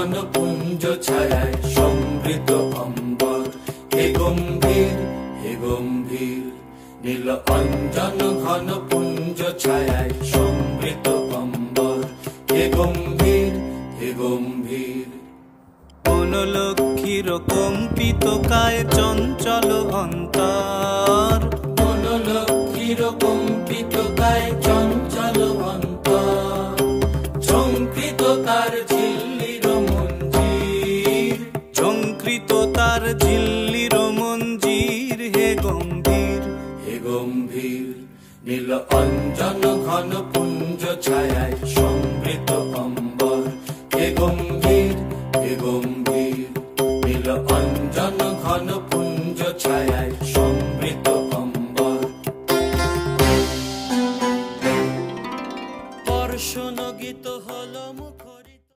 ঘন পুঞ্জ ছায়ায় সমৃত অম্বর, হে গম্ভীর হে গম্ভীর। নীল অঞ্জন ঘন পুঞ্জ ছায়ায় সমৃত অম্বর, হে গম্ভীর হে গম্ভীর। বনলক্ষ্মীর কম্পিত কায় চঞ্চল অন্তর, বনলক্ষ্মীর কম্পিত কায় চঞ্চল অন্তর। ঝঙ্কৃত তার ঝিল্লির মঞ্জির, ঝঙ্কৃত তার ঝিল্লি